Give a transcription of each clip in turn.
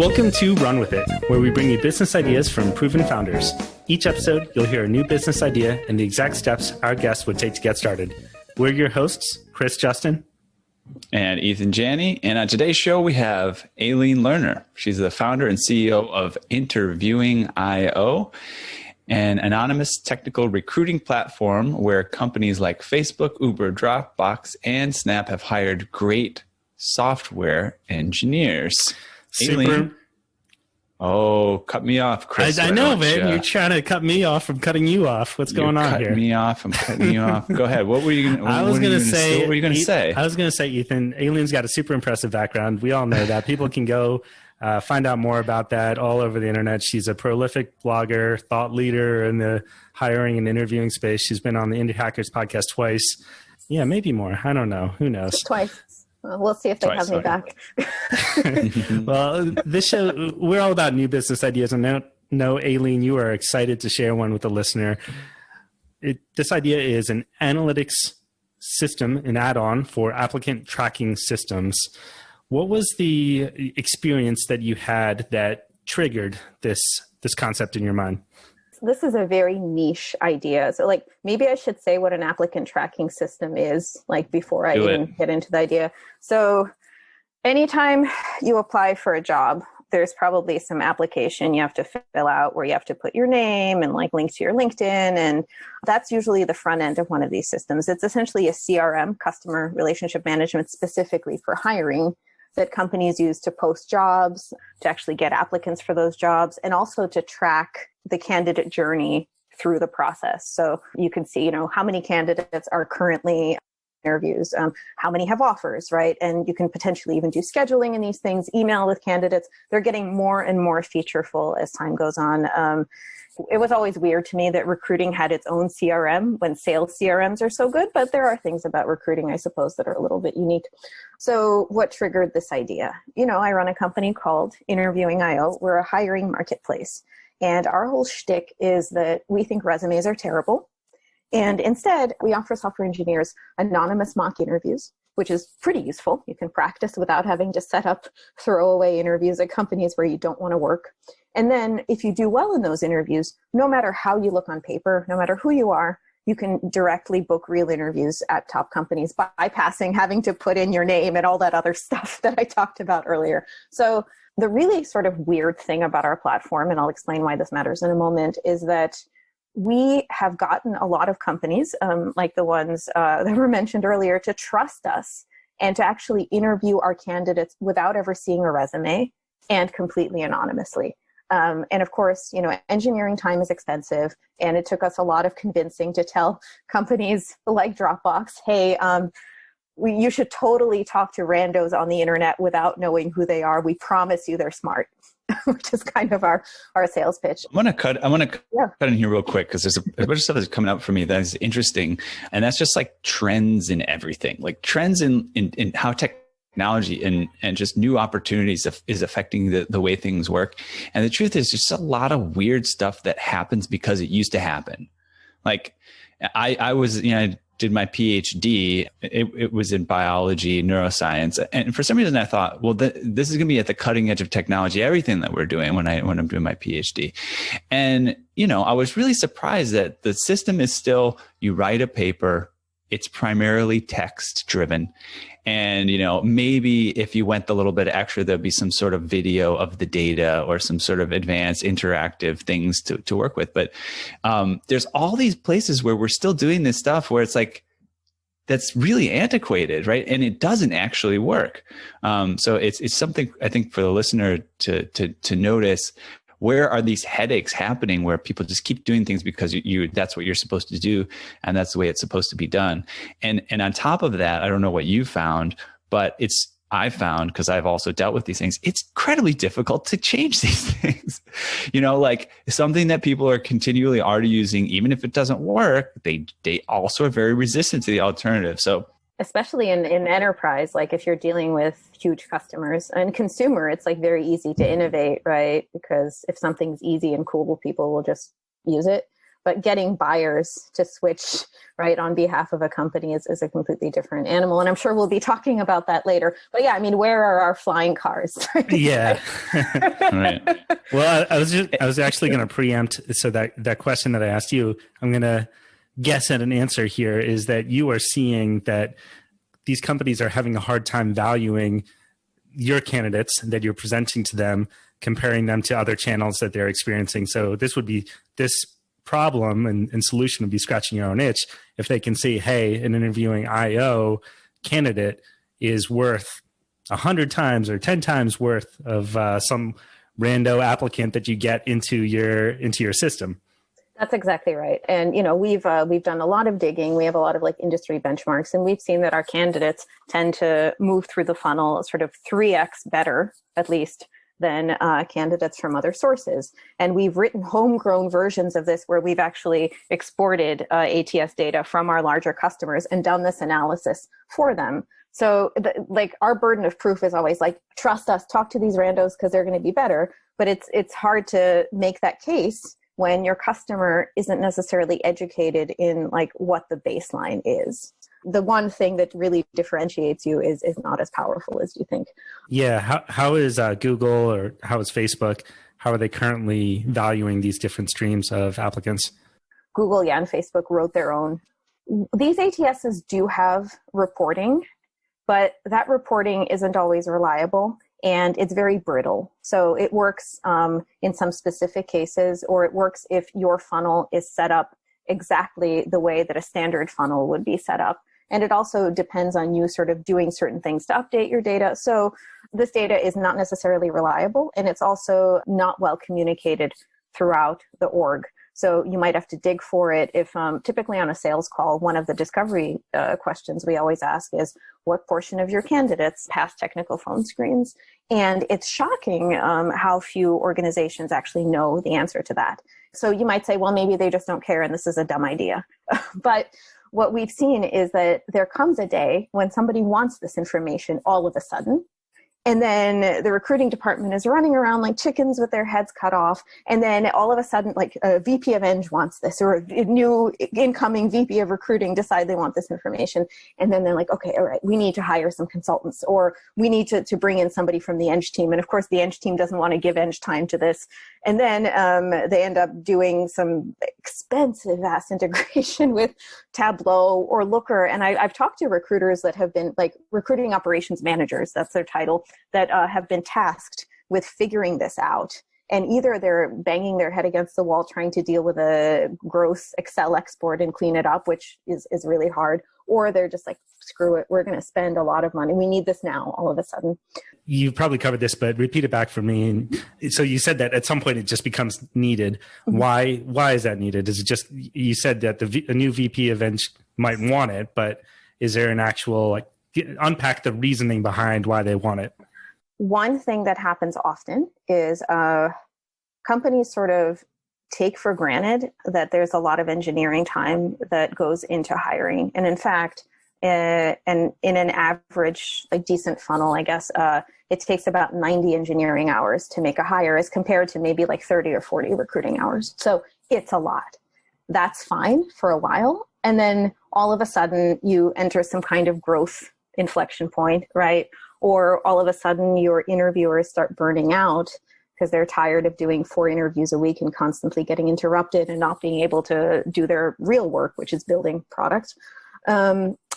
Welcome to Run With It, where we bring you business ideas from proven founders. Each episode, you'll hear a new business idea and the exact steps our guests would take to get started. We're your hosts, Chris Justin. And Ethan Janney. And on today's show, we have Aline Lerner. She's the founder and CEO of Interviewing.io, an anonymous technical recruiting platform where companies like Facebook, Uber, Dropbox, and Snap have hired great software engineers. Aline. Oh, cut me off, Chris. I know, man. You're trying to cut me off from cutting you off. What's going on here? Cut me off. I'm cutting you off. Go ahead. What were you going to say? What were you going to say? I was going to say, Ethan, Aline's got a super impressive background. We all know that. People can go find out more about that all over the internet. She's a prolific blogger, thought leader in the hiring and interviewing space. She's been on the Indie Hackers podcast twice. Yeah, maybe more. I don't know. Who knows? Twice. Well, we'll see if they have me back. Well, this show, we're all about new business ideas. And I know, Aline, you are excited to share one with the listener. This idea is an analytics system, an add-on for applicant tracking systems. What was the experience that you had that triggered this concept in your mind? This is a very niche idea. So maybe I should say what an applicant tracking system is, before I even get into the idea. So anytime you apply for a job, there's probably some application you have to fill out where you have to put your name and link to your LinkedIn. And that's usually the front end of one of these systems. It's essentially a CRM, customer relationship management, specifically for hiring, that companies use to post jobs, to actually get applicants for those jobs, and also to track the candidate journey through the process. So you can see, how many candidates are currently interviews, how many have offers, right? And you can potentially even do scheduling in these things, email with candidates. They're getting more and more featureful as time goes on. It was always weird to me that recruiting had its own CRM when sales CRMs are so good, but there are things about recruiting, I suppose, that are a little bit unique. So what triggered this idea? I run a company called Interviewing.io. We're a hiring marketplace. And our whole shtick is that we think resumes are terrible. And instead, we offer software engineers anonymous mock interviews, which is pretty useful. You can practice without having to set up throwaway interviews at companies where you don't want to work. And then if you do well in those interviews, no matter how you look on paper, no matter who you are, you can directly book real interviews at top companies, bypassing having to put in your name and all that other stuff that I talked about earlier. So the really sort of weird thing about our platform, and I'll explain why this matters in a moment, is that we have gotten a lot of companies, like the ones that were mentioned earlier, to trust us and to actually interview our candidates without ever seeing a resume and completely anonymously. And of course, engineering time is expensive, and it took us a lot of convincing to tell companies like Dropbox, hey, you should totally talk to randos on the internet without knowing who they are. We promise you they're smart, which is kind of our sales pitch. I want to cut in here real quick because there's a bunch of stuff that's coming up for me that is interesting. And that's just trends in everything, trends in how technology and just new opportunities is affecting the way things work. And the truth is just a lot of weird stuff that happens because it used to happen. I was, I did my PhD. It was in biology, neuroscience. And for some reason I thought, well, this is going to be at the cutting edge of technology, everything that we're doing when I'm doing my PhD. And, I was really surprised that the system is still, you write a paper, it's primarily text driven. And, maybe if you went a little bit extra, there'd be some sort of video of the data or some sort of advanced interactive things to work with. But there's all these places where we're still doing this stuff where it's that's really antiquated, right? And it doesn't actually work. So it's something I think for the listener to notice. Where are these headaches happening where people just keep doing things because that's what you're supposed to do and that's the way it's supposed to be done? And on top of that, I don't know what you found, but I found, because I've also dealt with these things, it's incredibly difficult to change these things. Something that people are continually already using, even if it doesn't work, they also are very resistant to the alternative. So especially in enterprise, if you're dealing with huge customers and consumer, it's very easy to innovate, right? Because if something's easy and cool, people will just use it. but getting buyers to switch right on behalf of a company is a completely different animal. And I'm sure we'll be talking about that later. But yeah, I mean, where are our flying cars? Yeah. Right. Well, I was actually going to preempt. So that question that I asked you, I'm going to guess at an answer here is that you are seeing that these companies are having a hard time valuing your candidates that you're presenting to them, comparing them to other channels that they're experiencing. So this problem and solution would be scratching your own itch if they can see, hey, an interviewing IO candidate is worth 100 times or 10 times worth of some rando applicant that you get into your system. That's exactly right. And, we've done a lot of digging. We have a lot of industry benchmarks, and we've seen that our candidates tend to move through the funnel sort of 3x better, at least, than candidates from other sources. And we've written homegrown versions of this where we've actually exported ATS data from our larger customers and done this analysis for them. So our burden of proof is always trust us, talk to these randos because they're going to be better. But it's hard to make that case when your customer isn't necessarily educated in what the baseline is. The one thing that really differentiates you is not as powerful as you think. Yeah. How is Google or how is Facebook, how are they currently valuing these different streams of applicants? Google, and Facebook wrote their own. These ATSs do have reporting, but that reporting isn't always reliable. And it's very brittle. So it works in some specific cases, or it works if your funnel is set up exactly the way that a standard funnel would be set up. And it also depends on you sort of doing certain things to update your data. So this data is not necessarily reliable, and it's also not well communicated throughout the org. So you might have to dig for it. If typically on a sales call, one of the discovery questions we always ask is, what portion of your candidates pass technical phone screens? And it's shocking how few organizations actually know the answer to that. So you might say, well, maybe they just don't care and this is a dumb idea. But what we've seen is that there comes a day when somebody wants this information all of a sudden. And then the recruiting department is running around like chickens with their heads cut off. And then all of a sudden, a VP of Eng wants this, or a new incoming VP of recruiting decide they want this information. And then they're like, okay, all right, we need to hire some consultants, or we need to bring in somebody from the Eng team. And of course, the Eng team doesn't want to give Eng time to this. And then they end up doing some expensive ass integration with Tableau or Looker. And I've talked to recruiters that have been recruiting operations managers, that's their title, that have been tasked with figuring this out. And either they're banging their head against the wall trying to deal with a gross Excel export and clean it up, which is really hard, or they're just like, screw it, we're going to spend a lot of money. We need this now all of a sudden. You probably covered this, but repeat it back for me. And so you said that at some point it just becomes needed. Mm-hmm. Why is that needed? Is it just, you said that a new VP of Eng might want it, but is there an actual, unpack the reasoning behind why they want it? One thing that happens often is companies sort of take for granted that there's a lot of engineering time that goes into hiring. And in fact, and in an average, decent funnel, I guess, it takes about 90 engineering hours to make a hire as compared to maybe 30 or 40 recruiting hours. So it's a lot. That's fine for a while. And then all of a sudden you enter some kind of growth inflection point, right? Or all of a sudden your interviewers start burning out because they're tired of doing 4 interviews a week and constantly getting interrupted and not being able to do their real work, which is building product.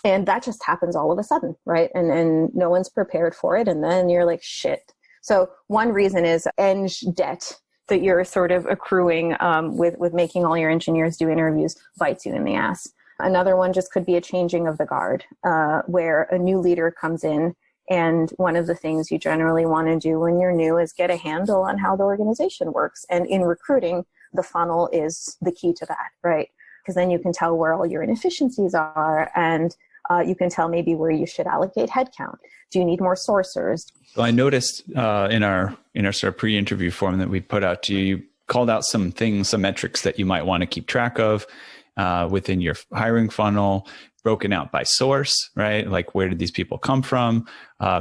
And that just happens all of a sudden, right? And no one's prepared for it. And then you're like, shit. So one reason is Eng debt that you're sort of accruing with making all your engineers do interviews bites you in the ass. Another one just could be a changing of the guard, where a new leader comes in. And one of the things you generally want to do when you're new is get a handle on how the organization works. And in recruiting, the funnel is the key to that, right? Because then you can tell where all your inefficiencies are, and you can tell maybe where you should allocate headcount. Do you need more sourcers? Well, I noticed in our sort of pre-interview form that we put out to you, you called out some things, some metrics that you might want to keep track of within your hiring funnel. broken out by source, right? Like, where did these people come from?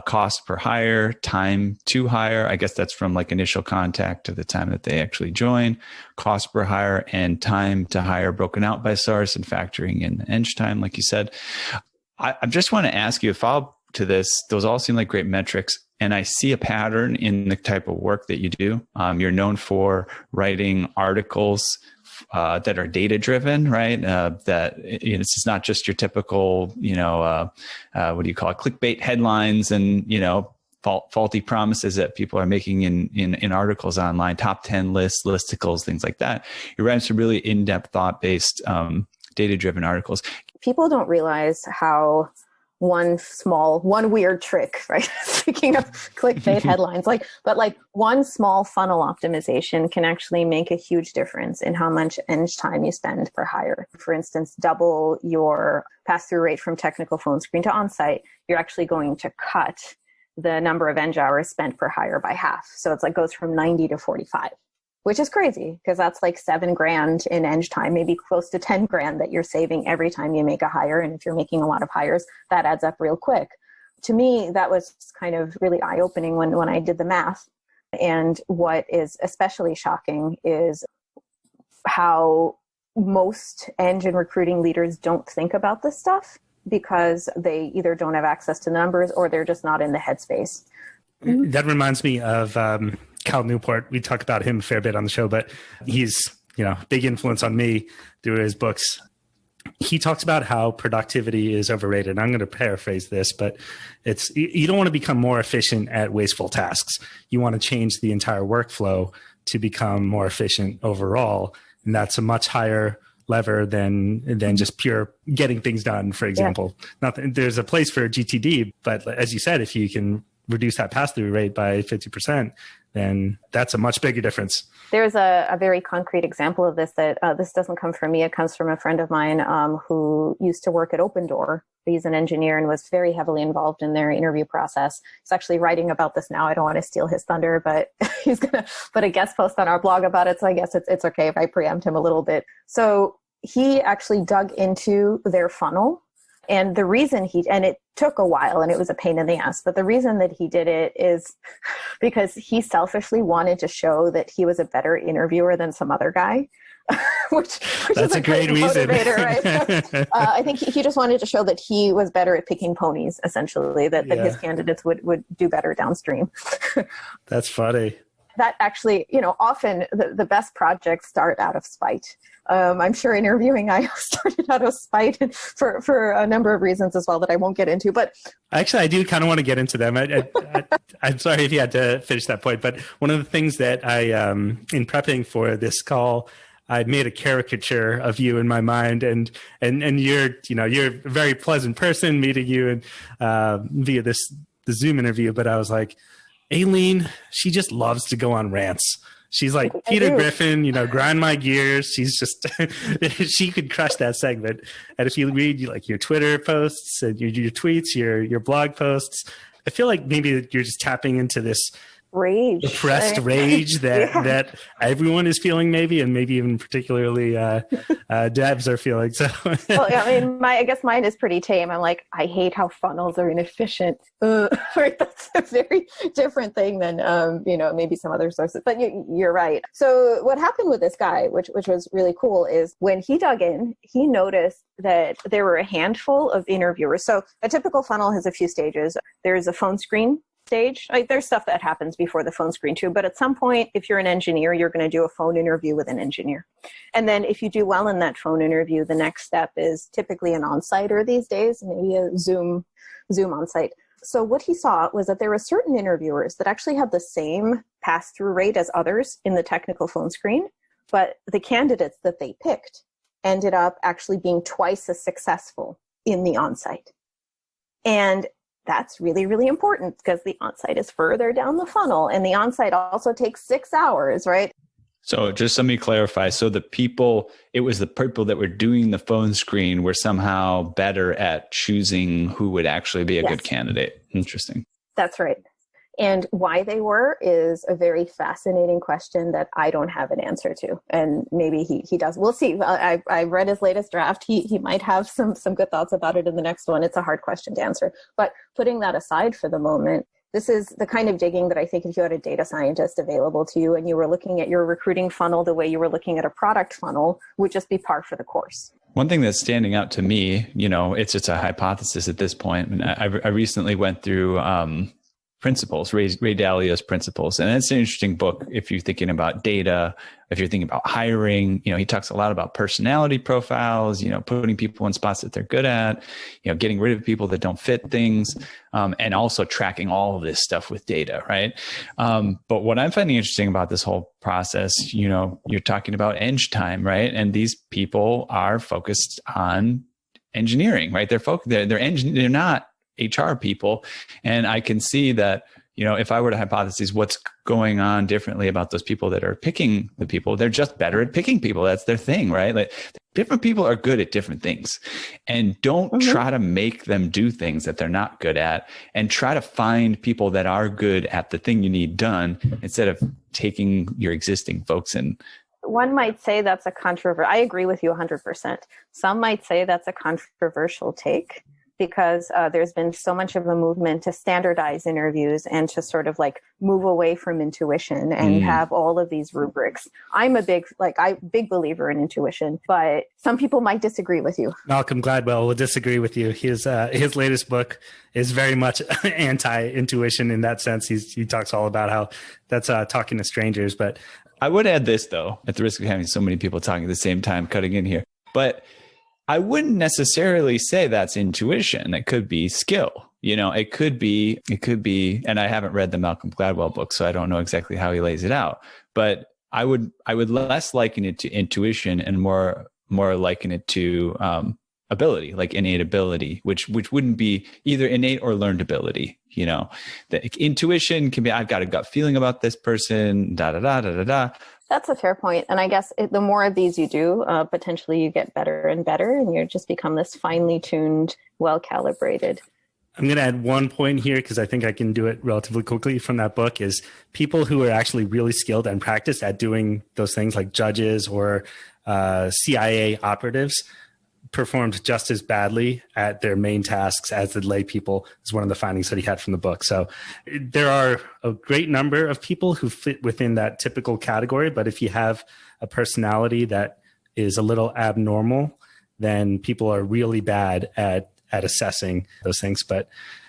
Cost per hire, time to hire. I guess that's from like initial contact to the time that they actually join. Cost per hire and time to hire broken out by source and factoring in the eng time, like you said. I just want to ask you a follow-up to this. Those all seem like great metrics. And I see a pattern in the type of work that you do. You're known for writing articles that are data driven, right? That this is not just your typical, what do you call it? Clickbait headlines and, faulty promises that people are making in articles online, top 10 lists, listicles, things like that. You're writing some really in-depth, thought-based, data-driven articles. People don't realize how one weird trick, right? Speaking of clickbait headlines, but one small funnel optimization can actually make a huge difference in how much eng time you spend per hire. For instance, double your pass-through rate from technical phone screen to onsite. You're actually going to cut the number of eng hours spent per hire by half. So it's goes from 90 to 45. Which is crazy because that's like $7,000 in eng time, maybe close to $10,000 that you're saving every time you make a hire. And if you're making a lot of hires, that adds up real quick. To me, that was kind of really eye-opening when I did the math. And what is especially shocking is how most eng and recruiting leaders don't think about this stuff because they either don't have access to the numbers or they're just not in the headspace. That reminds me of Cal Newport. We talk about him a fair bit on the show, but he's, big influence on me through his books. He talks about how productivity is overrated. I'm going to paraphrase this, but you don't want to become more efficient at wasteful tasks. You want to change the entire workflow to become more efficient overall. And that's a much higher lever than just pure getting things done, for example. Yeah. There's a place for GTD, but as you said, if you can reduce that pass-through rate by 50%, then that's a much bigger difference. There's a very concrete example of this that this doesn't come from me. It comes from a friend of mine who used to work at Open Door. He's an engineer and was very heavily involved in their interview process. He's actually writing about this now. I don't want to steal his thunder, but he's going to put a guest post on our blog about it. So I guess it's okay if I preempt him a little bit. So he actually dug into their funnel. And the reason and it took a while and it was a pain in the ass, but the reason that he did it is because he selfishly wanted to show that he was a better interviewer than some other guy, which that's is a great reason. Right? So, I think he just wanted to show that he was better at picking ponies, essentially, that his candidates would do better downstream. That's funny. That actually, often the best projects start out of spite. I'm sure interviewing I started out of spite for a number of reasons as well that I won't get into. But actually, I do kind of want to get into them. I'm sorry if you had to finish that point, but one of the things that I, in prepping for this call, I made a caricature of you in my mind, and you're a very pleasant person. Meeting you and via the Zoom interview, but I was like, Aline, she just loves to go on rants. She's like Peter Griffin, grind my gears. She's just, she could crush that segment. And if you read your Twitter posts and your tweets, your blog posts, I feel like maybe you're just tapping into this rage, depressed rage that everyone is feeling, maybe, and maybe even particularly devs are feeling. So, well, I guess mine is pretty tame. I'm like, I hate how funnels are inefficient. That's a very different thing than maybe some other sources. But you're right. So what happened with this guy, which was really cool, is when he dug in, he noticed that there were a handful of interviewers. So a typical funnel has a few stages. There's a phone screen stage. There's stuff that happens before the phone screen too, but at some point, if you're an engineer, you're going to do a phone interview with an engineer. And then if you do well in that phone interview, the next step is typically an on-siter these days, maybe a Zoom on-site. So what he saw was that there were certain interviewers that actually had the same pass-through rate as others in the technical phone screen, but the candidates that they picked ended up actually being twice as successful in the on-site. And that's really, really important because the on-site is further down the funnel and the on-site also takes 6 hours, right? So just let me clarify. So it was the people that were doing the phone screen were somehow better at choosing who would actually be a good candidate. Interesting. That's right. And why they were is a very fascinating question that I don't have an answer to. And maybe he does. We'll see. I read his latest draft. He might have some good thoughts about it in the next one. It's a hard question to answer. But putting that aside for the moment, this is the kind of digging that I think if you had a data scientist available to you and you were looking at your recruiting funnel the way you were looking at a product funnel, would just be par for the course. One thing that's standing out to me, it's just a hypothesis at this point. And I recently went through principles, Ray Dalio's Principles. And it's an interesting book if you're thinking about data, if you're thinking about hiring. He talks a lot about personality profiles, putting people in spots that they're good at, getting rid of people that don't fit things, and also tracking all of this stuff with data, right? But what I'm finding interesting about this whole process, you're talking about eng time, right? And these people are focused on engineering, right? They're not HR people. And I can see that, if I were to hypothesize what's going on differently about those people that are picking the people, they're just better at picking people. That's their thing, right? Like different people are good at different things, and don't try to make them do things that they're not good at, and try to find people that are good at the thing you need done instead of taking your existing folks in. One might say that's I agree with you 100%. Some might say that's a controversial take, because there's been so much of a movement to standardize interviews and to sort of like move away from intuition and have all of these rubrics. I'm a big believer in intuition, but some people might disagree with you. Malcolm Gladwell will disagree with you. His latest book is very much anti-intuition in that sense. He talks all about how that's talking to strangers. But I would add this, though, at the risk of having so many people talking at the same time, cutting in here, but I wouldn't necessarily say that's intuition. It could be skill. It could be, and I haven't read the Malcolm Gladwell book, so I don't know exactly how he lays it out, but I would less liken it to intuition and more liken it to ability, like innate ability, which wouldn't be either innate or learned ability. The intuition can be, I've got a gut feeling about this person, da da da da da da. That's a fair point. And I guess the more of these you do, potentially you get better and better, and you just become this finely tuned, well-calibrated. I'm going to add one point here because I think I can do it relatively quickly from that book is people who are actually really skilled and practiced at doing those things like judges or CIA operatives performed just as badly at their main tasks as the lay people is one of the findings that he had from the book. So there are a great number of people who fit within that typical category. But if you have a personality that is a little abnormal, then people are really bad at assessing those things. But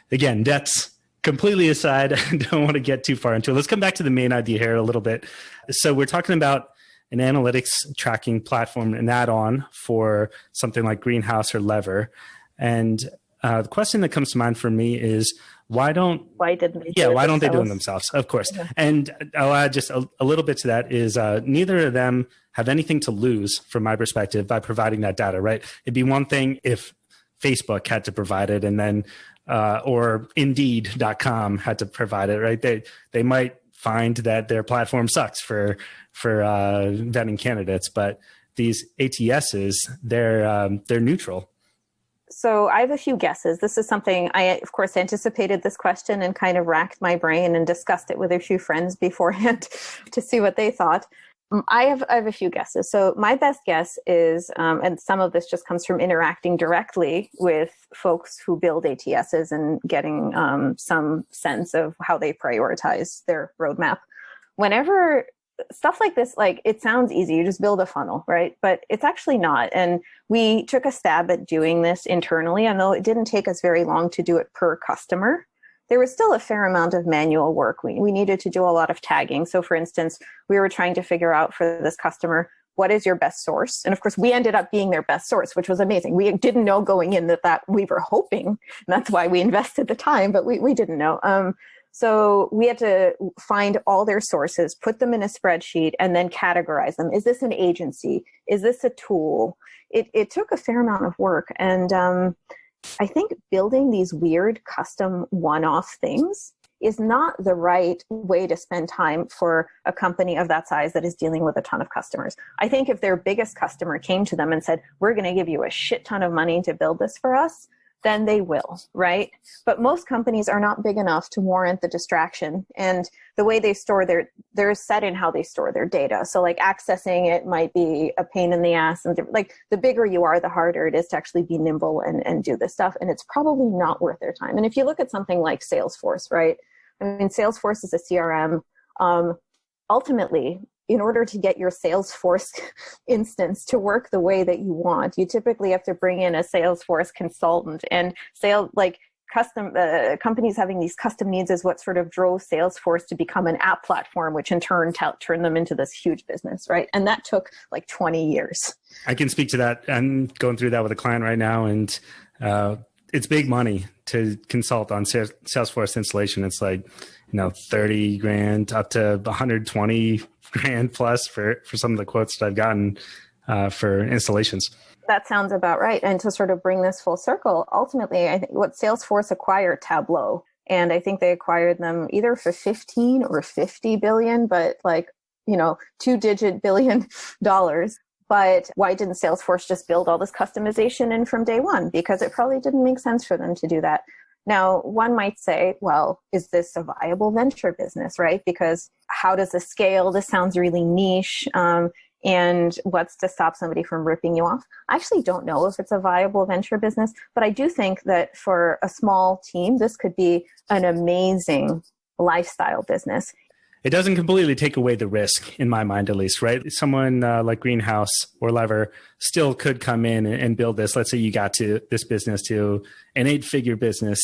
again, that's completely aside. I don't want to get too far into it. Let's come back to the main idea here a little bit. So we're talking about an analytics tracking platform, an add-on for something like Greenhouse or Lever. And the question that comes to mind for me is, why don't they do it themselves? Of course. Yeah. And I'll add just a little bit to that is neither of them have anything to lose from my perspective by providing that data, right? It'd be one thing if Facebook had to provide it and then, or Indeed.com had to provide it, right? They might find that their platform sucks for vetting candidates, but these ATSs, they're neutral. So I have a few guesses. This is something I, of course, anticipated this question and kind of racked my brain and discussed it with a few friends beforehand to see what they thought. I have a few guesses. So my best guess is, and some of this just comes from interacting directly with folks who build ATSs and getting some sense of how they prioritize their roadmap. Whenever stuff like this, like it sounds easy, you just build a funnel, right? But it's actually not. And we took a stab at doing this internally. I know it didn't take us very long to do it per customer. There was still a fair amount of manual work. We needed to do a lot of tagging. So for instance, we were trying to figure out for this customer, what is your best source? And of course, we ended up being their best source, which was amazing. We didn't know going in that we were hoping. And that's why we invested the time, but we didn't know. So we had to find all their sources, put them in a spreadsheet, and then categorize them. Is this an agency? Is this a tool? It took a fair amount of work. And I think building these weird custom one-off things is not the right way to spend time for a company of that size that is dealing with a ton of customers. I think if their biggest customer came to them and said, we're going to give you a shit ton of money to build this for us, then they will, right? But most companies are not big enough to warrant the distraction. And the way they store they're set in how they store their data. So like accessing it might be a pain in the ass. And like the bigger you are, the harder it is to actually be nimble and do this stuff. And it's probably not worth their time. And if you look at something like Salesforce, right? I mean, Salesforce is a CRM. Ultimately, in order to get your Salesforce instance to work the way that you want, you typically have to bring in a Salesforce consultant, and companies having these custom needs is what sort of drove Salesforce to become an app platform, which in turn turned them into this huge business, right? And that took like 20 years. I can speak to that. I'm going through that with a client right now, and it's big money to consult on Salesforce installation. It's like, 30 grand up to 120 grand plus for some of the quotes that I've gotten for installations. That sounds about right. And to sort of bring this full circle, ultimately, I think what Salesforce acquired Tableau, and I think they acquired them either for 15 or 50 billion, but like, 2-digit billion dollars. But why didn't Salesforce just build all this customization in from day one? Because it probably didn't make sense for them to do that. Now, one might say, well, is this a viable venture business, right? Because how does this scale? This sounds really niche. And what's to stop somebody from ripping you off? I actually don't know if it's a viable venture business, but I do think that for a small team, this could be an amazing lifestyle business. It doesn't completely take away the risk, in my mind, at least, right? Someone like Greenhouse or Lever still could come in and build this. Let's say you got to this business to an 8-figure business,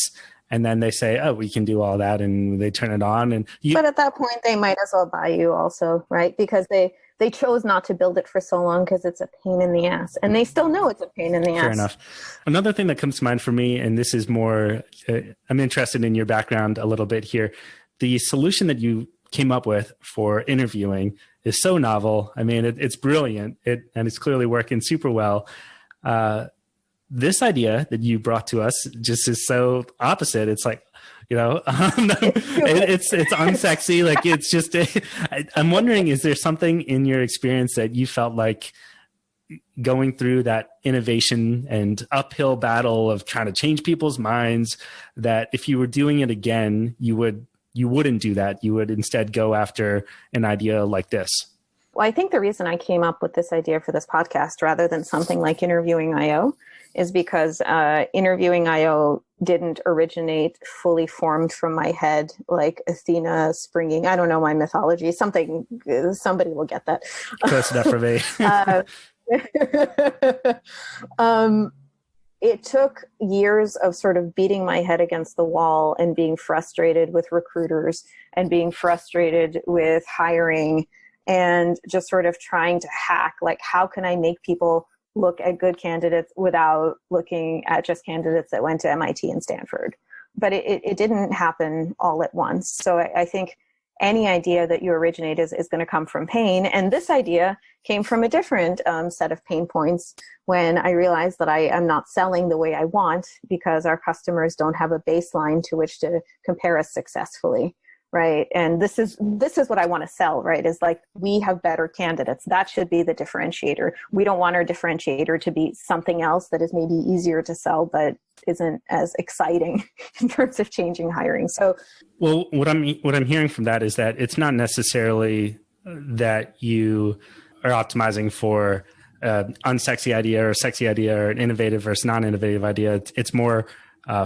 and then they say, oh, we can do all that, and they turn it on. But at that point, they might as well buy you also, right? Because they chose not to build it for so long because it's a pain in the ass. And they still know it's a pain in the ass. Fair enough. Another thing that comes to mind for me, and this is more, I'm interested in your background a little bit here. The solution that you came up with for interviewing is so novel. I mean, it's brilliant, and it's clearly working super well. This idea that you brought to us just is so opposite. It's like, it's unsexy. Like it's just, I'm wondering, is there something in your experience that you felt like going through that innovation and uphill battle of trying to change people's minds, that if you were doing it again, you wouldn't do that. You would instead go after an idea like this? Well, I think the reason I came up with this idea for this podcast rather than something like Interviewing IO is because Interviewing IO didn't originate fully formed from my head, like Athena springing. I don't know my mythology. Somebody will get that. Close enough for me. It took years of sort of beating my head against the wall and being frustrated with recruiters and being frustrated with hiring and just sort of trying to hack, like, how can I make people look at good candidates without looking at just candidates that went to MIT and Stanford? But it didn't happen all at once. So I think any idea that you originate is going to come from pain. And this idea came from a different set of pain points when I realized that I am not selling the way I want because our customers don't have a baseline to which to compare us successfully, right? And this is what I want to sell, right? Is like, we have better candidates. That should be the differentiator. We don't want our differentiator to be something else that is maybe easier to sell, but isn't as exciting in terms of changing hiring. So, well, what I'm hearing from that is that it's not necessarily that you are optimizing for an unsexy idea or a sexy idea or an innovative versus non-innovative idea. It's more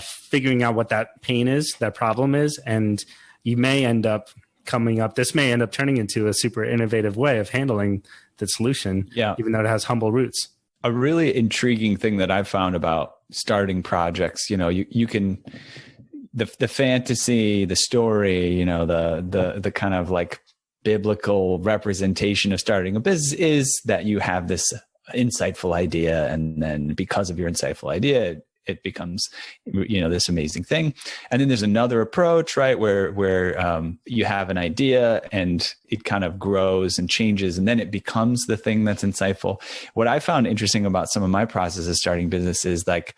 figuring out what that pain is, that problem is, and you may end up this may end up turning into a super innovative way of handling the solution, even though it has humble roots. A really intriguing thing that I've found about starting projects, you can, the fantasy, the story, the kind of like biblical representation of starting a business is that you have this insightful idea, and then because of your insightful idea, it becomes, this amazing thing. And then there's another approach, right, where you have an idea and it kind of grows and changes, and then it becomes the thing that's insightful. What I found interesting about some of my processes starting businesses, like,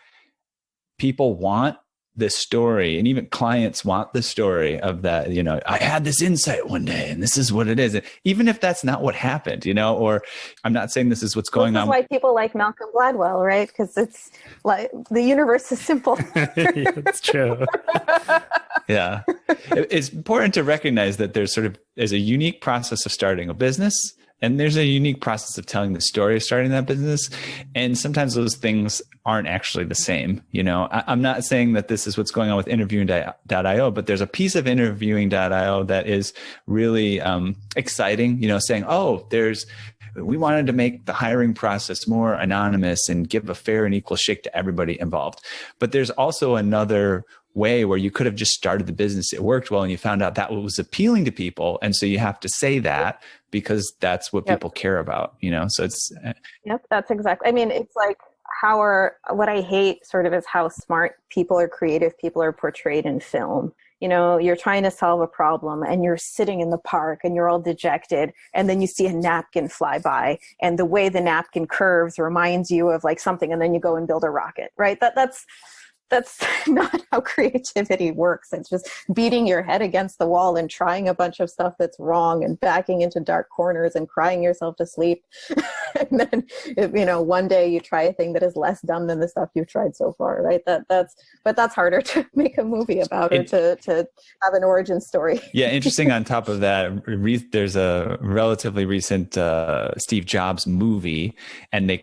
people want this story, and even clients want the story of that, I had this insight one day and this is what it is. And even if that's not what happened, or I'm not saying this is what's going on. This is why people like Malcolm Gladwell, right? Because it's like the universe is simple. Yeah, that's true. Yeah. It's important to recognize that there's a unique process of starting a business, and there's a unique process of telling the story of starting that business. And sometimes those things aren't actually the same. I'm not saying that this is what's going on with interviewing.io, but there's a piece of interviewing.io that is really exciting, saying, we wanted to make the hiring process more anonymous and give a fair and equal shake to everybody involved. But there's also another way where you could have just started the business. It worked well and you found out that was appealing to people. And so you have to say that because that's what people care about, so it's. Yep, that's exactly. It's like what I hate sort of is how smart people or creative people are portrayed in film. You're trying to solve a problem and you're sitting in the park and you're all dejected, and then you see a napkin fly by, and the way the napkin curves reminds you of like something, and then you go and build a rocket, right? That's not how creativity works. It's just beating your head against the wall and trying a bunch of stuff that's wrong and backing into dark corners and crying yourself to sleep. And then, one day you try a thing that is less dumb than the stuff you've tried so far, right? But that's harder to make a movie about or to have an origin story. Yeah. Interesting. On top of that, there's a relatively recent Steve Jobs movie, and they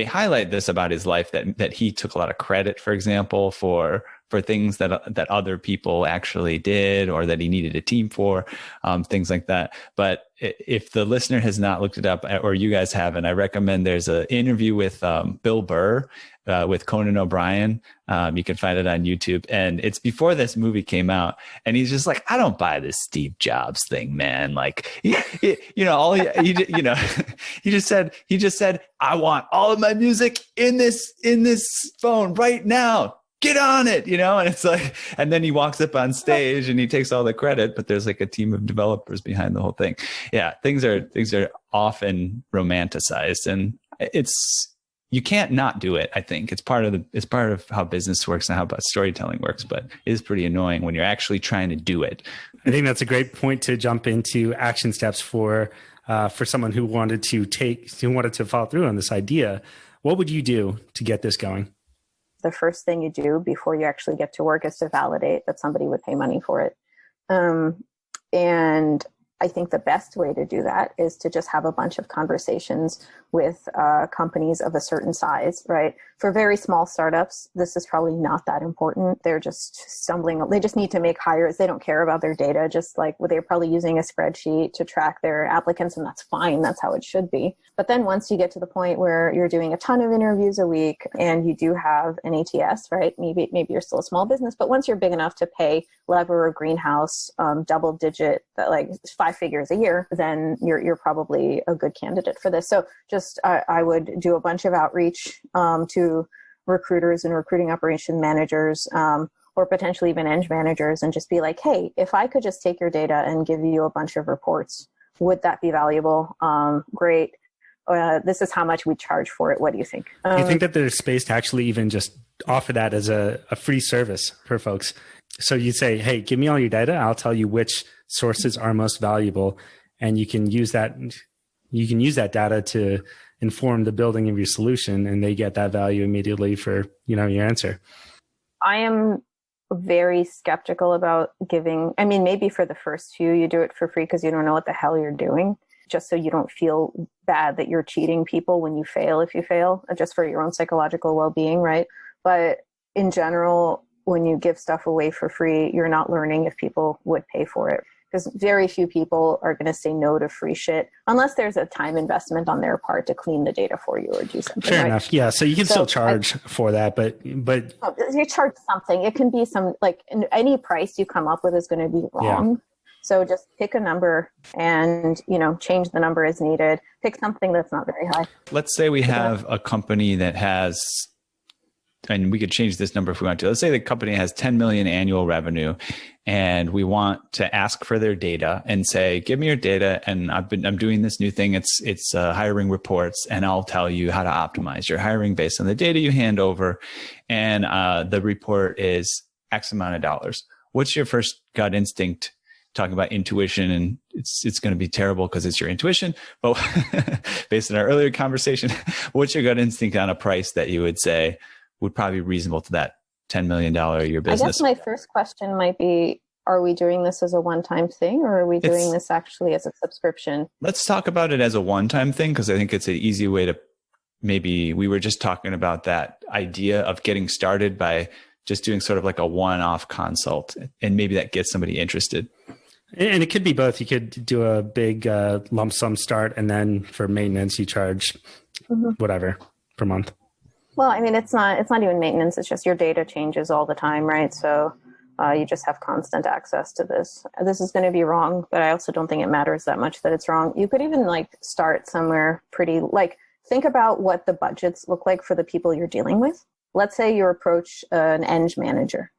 highlight this about his life, that he took a lot of credit, for example, for things that other people actually did or that he needed a team for, things like that. But if the listener has not looked it up, or you guys haven't, I recommend there's an interview with Bill Burr with Conan O'Brien. You can find it on YouTube, and it's before this movie came out. And he's just like, I don't buy this Steve Jobs thing, man. Like, he just said, I want all of my music in this phone right now. Get on it, and it's like, and then he walks up on stage and he takes all the credit, but there's like a team of developers behind the whole thing. Yeah. Things are often romanticized, and you can't not do it. I think it's part of how business works and how storytelling works, but it is pretty annoying when you're actually trying to do it. I think that's a great point to jump into action steps for someone who wanted to follow through on this idea. What would you do to get this going? The first thing you do before you actually get to work is to validate that somebody would pay money for it. And I think the best way to do that is to just have a bunch of conversations with companies of a certain size, right? For very small startups, this is probably not that important. They're just stumbling. They just need to make hires. They don't care about their data, just like they're probably using a spreadsheet to track their applicants, and that's fine. That's how it should be. But then once you get to the point where you're doing a ton of interviews a week and you do have an ATS, right? Maybe you're still a small business, but once you're big enough to pay Lever or Greenhouse double digit, like 5 figures a year, then you're probably a good candidate for this. So just I would do a bunch of outreach to recruiters and recruiting operation managers, or potentially even eng managers, and just be like, hey, if I could just take your data and give you a bunch of reports, would that be valuable? Great. This is how much we charge for it. What do you think? Do you think that there's space to actually even just offer that as a free service for folks? So you say, hey, give me all your data. I'll tell you which sources are most valuable, and you can use that data to inform the building of your solution, and they get that value immediately for, your answer. I am very skeptical about giving. Maybe for the first few, you do it for free because you don't know what the hell you're doing, just so you don't feel bad that you're cheating people when you fail, if you fail, just for your own psychological well-being, right? But in general, when you give stuff away for free, you're not learning if people would pay for it, because very few people are going to say no to free shit unless there's a time investment on their part to clean the data for you or do something. Fair enough. Yeah. So you can still charge for that, but you charge something. It can be any price you come up with is going to be wrong. Yeah. So just pick a number and, change the number as needed. Pick something that's not very high. Let's say we have a company that has and we could change this number if we want to. Let's say the company has 10 million annual revenue, and we want to ask for their data and say, give me your data. And I'm doing this new thing. It's hiring reports, and I'll tell you how to optimize your hiring based on the data you hand over. And the report is X amount of dollars. What's your first gut instinct? Talking about intuition, and it's going to be terrible because it's your intuition. But based on our earlier conversation, what's your gut instinct on a price that you would say would probably be reasonable to that $10 million a year business? I guess my first question might be, are we doing this as a one-time thing, or are we doing this actually as a subscription? Let's talk about it as a one-time thing, because I think it's an easy way to, maybe we were just talking about that idea of getting started by just doing sort of like a one-off consult, and maybe that gets somebody interested. And it could be both. You could do a big lump sum start, and then for maintenance, you charge whatever per month. Well, I mean, it's not even maintenance. It's just your data changes all the time, right? So you just have constant access to this. This is going to be wrong, but I also don't think it matters that much that it's wrong. You could even like start somewhere pretty, like think about what the budgets look like for the people you're dealing with. Let's say you approach an Eng manager.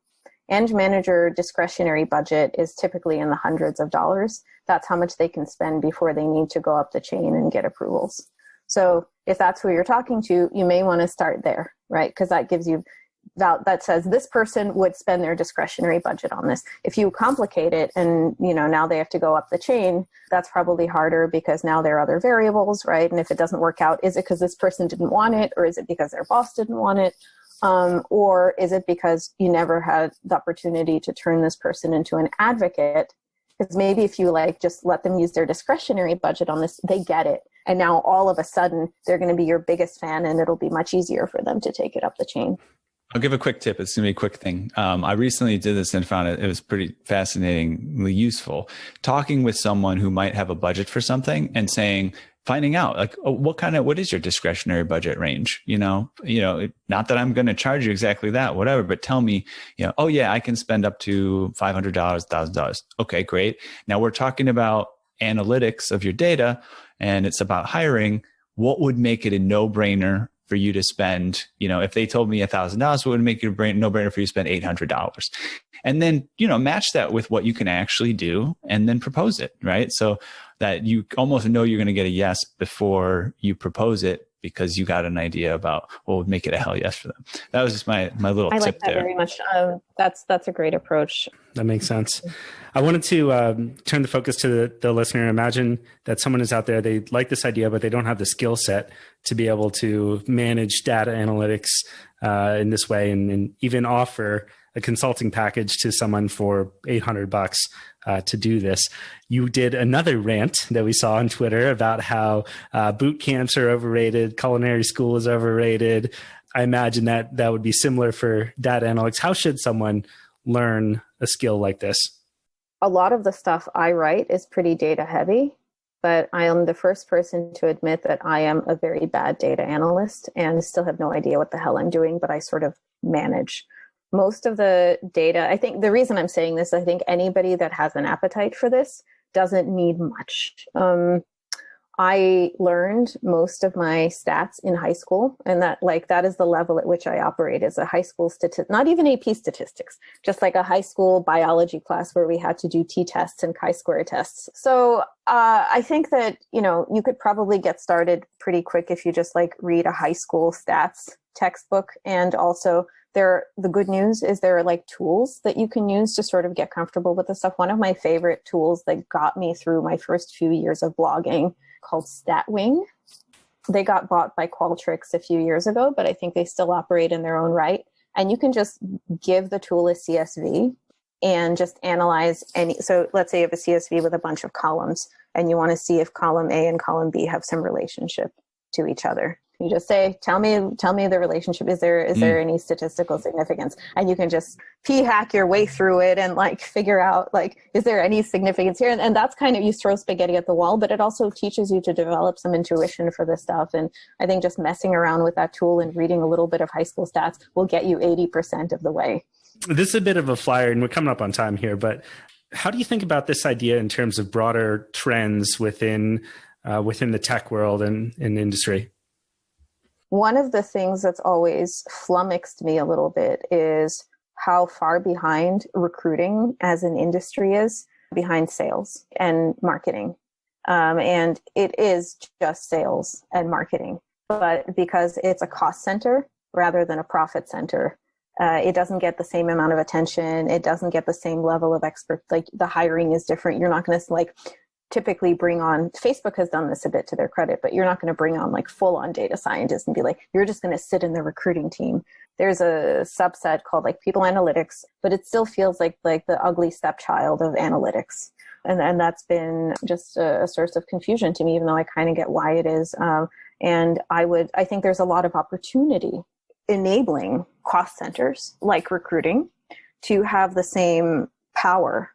Eng manager discretionary budget is typically in the hundreds of dollars. That's how much they can spend before they need to go up the chain and get approvals. So if that's who you're talking to, you may want to start there, right? Because that gives you that says this person would spend their discretionary budget on this. If you complicate it and, you know, now they have to go up the chain, that's probably harder because now there are other variables, right? And if it doesn't work out, is it because this person didn't want it, or is it because their boss didn't want it? Or is it because you never had the opportunity to turn this person into an advocate? Because maybe if you like just let them use their discretionary budget on this, they get it. And now all of a sudden they're going to be your biggest fan, and it'll be much easier for them to take it up the chain. I'll give a quick tip. It's going to be a quick thing. I recently did this and found it was pretty fascinatingly useful. Talking with someone who might have a budget for something and finding out like, oh, what is your discretionary budget range? You know, not that I'm going to charge you exactly that, whatever, but tell me, oh yeah, I can spend up to $500, $1,000. Okay, great. Now we're talking about analytics of your data, and it's about hiring. What would make it a no-brainer for you to spend? If they told me $1,000, what would make it a no-brainer for you to spend $800? And then, match that with what you can actually do, and then propose it, right? So that you almost know you're going to get a yes before you propose it, because you got an idea about what would make it a hell yes for them. That was just my little tip there. I like that very much. That's a great approach. That makes sense. I wanted to turn the focus to the listener. Imagine that someone is out there, they like this idea, but they don't have the skill set to be able to manage data analytics in this way, and even offer a consulting package to someone for $800 to do this. You did another rant that we saw on Twitter about how boot camps are overrated, culinary school is overrated. I imagine that would be similar for data analytics. How should someone learn a skill like this? A lot of the stuff I write is pretty data heavy, but I am the first person to admit that I am a very bad data analyst and still have no idea what the hell I'm doing, but I sort of manage most of the data. I think the reason I'm saying this, I think anybody that has an appetite for this doesn't need much. I learned most of my stats in high school, and that is the level at which I operate as a high school not even AP statistics, just like a high school biology class where we had to do t-tests and chi-square tests. So I think that, you could probably get started pretty quick if you just read a high school stats textbook. And also the good news is there are tools that you can use to sort of get comfortable with the stuff. One of my favorite tools that got me through my first few years of blogging, called StatWing. They got bought by Qualtrics a few years ago, but I think they still operate in their own right. And you can just give the tool a CSV and just analyze so let's say you have a CSV with a bunch of columns and you want to see if column A and column B have some relationship to each other. You just say, tell me the relationship. Is there any statistical significance? And you can just p-hack your way through it and figure out is there any significance here? And that's kind of, you throw spaghetti at the wall, but it also teaches you to develop some intuition for this stuff. And I think just messing around with that tool and reading a little bit of high school stats will get you 80% of the way. This is a bit of a flyer, and we're coming up on time here, but how do you think about this idea in terms of broader trends within the tech world and in the industry? one of the things that's always flummoxed me a little bit is how far behind recruiting as an industry is behind sales and marketing. And it is just sales and marketing, but because it's a cost center rather than a profit center, it doesn't get the same amount of attention. It doesn't get the same level of expert. Like the hiring is different. You're not going to like typically bring on, Facebook has done this a bit to their credit, but you're not going to bring on like full on data scientists and be like, you're just going to sit in the recruiting team. There's a subset called like people analytics, but it still feels like the ugly stepchild of analytics. And that's been just a source of confusion to me, even though I kind of get why it is. And I think there's a lot of opportunity enabling cost centers like recruiting to have the same power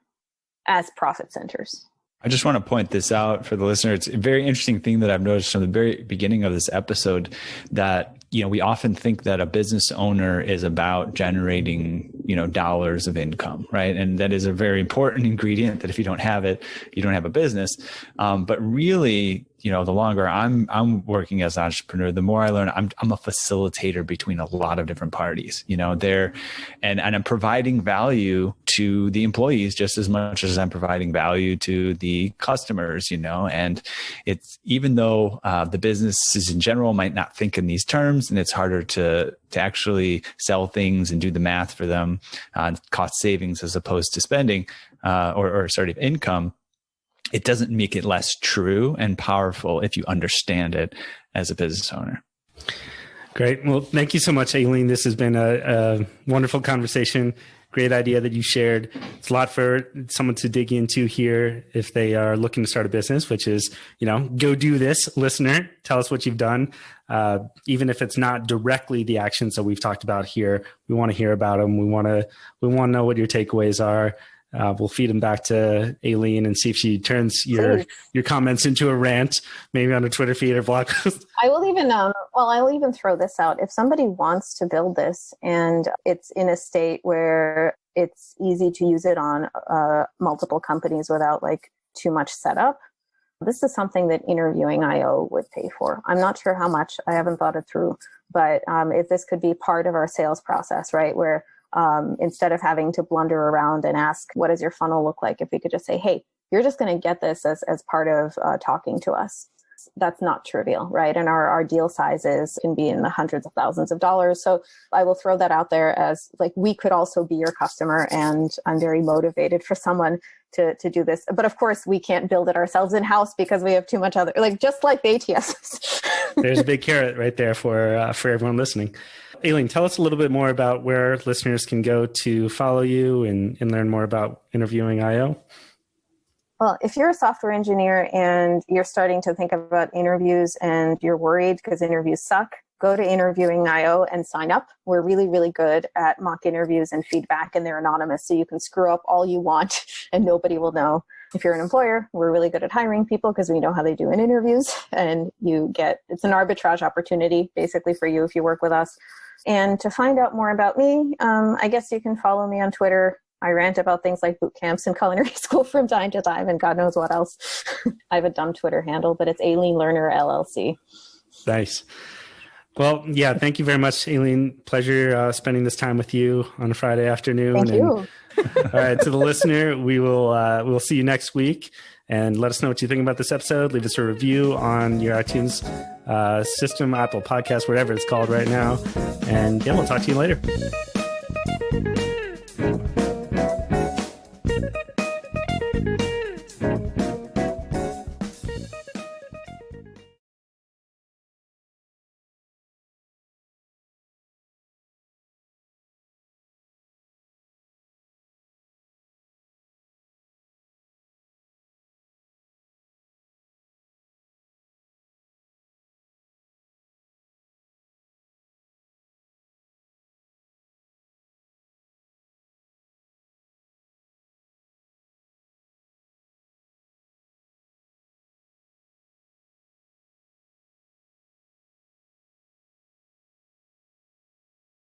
as profit centers. I just want to point this out for the listener. It's a very interesting thing that I've noticed from the very beginning of this episode that, we often think that a business owner is about generating, dollars of income, right? And that is a very important ingredient that if you don't have it, you don't have a business. But really, the longer I'm working as an entrepreneur, the more I learn, I'm a facilitator between a lot of different parties, and I'm providing value to the employees just as much as I'm providing value to the customers, and it's, even though the businesses in general might not think in these terms, and it's harder to actually sell things and do the math for them on cost savings as opposed to spending or income. It doesn't make it less true and powerful if you understand it as a business owner. Great. Well, thank you so much, Aline. This has been a wonderful conversation. Great idea that you shared. It's a lot for someone to dig into here if they are looking to start a business, which is, go do this, listener. Tell us what you've done. Even if it's not directly the actions that we've talked about here, we want to hear about them. We want to know what your takeaways are. We'll feed them back to Aline and see if she turns your comments into a rant, maybe on a Twitter feed or blog post. I will even, I'll even throw this out. If somebody wants to build this and it's in a state where it's easy to use it on multiple companies without like too much setup, this is something that Interviewing.io would pay for. I'm not sure how much. I haven't thought it through, but if this could be part of our sales process, right, where instead of having to blunder around and ask, what does your funnel look like? If we could just say, hey, you're just going to get this as part of talking to us. That's not trivial, right? And our deal sizes can be in the hundreds of thousands of dollars. So I will throw that out there as like, we could also be your customer. And I'm very motivated for someone to do this. But of course, we can't build it ourselves in-house because we have too much other, like just like the ATS. There's a big carrot right there for everyone listening. Aline, tell us a little bit more about where listeners can go to follow you and learn more about Interviewing.io. Well, if you're a software engineer and you're starting to think about interviews and you're worried because interviews suck, go to Interviewing.io and sign up. We're really, really good at mock interviews and feedback, and they're anonymous, so you can screw up all you want and nobody will know. If you're an employer, we're really good at hiring people because we know how they do in interviews, and it's an arbitrage opportunity basically for you if you work with us. And to find out more about me, I guess you can follow me on Twitter. I rant about things like boot camps and culinary school from time to time, and God knows what else. I have a dumb Twitter handle, but it's Aline Lerner, LLC. Nice. Well, yeah, thank you very much, Aline. Pleasure spending this time with you on a Friday afternoon. Thank you. All right, to the listener, we'll see you next week. And let us know what you think about this episode. Leave us a review on your iTunes system, Apple Podcast, whatever it's called right now. And yeah, we'll talk to you later.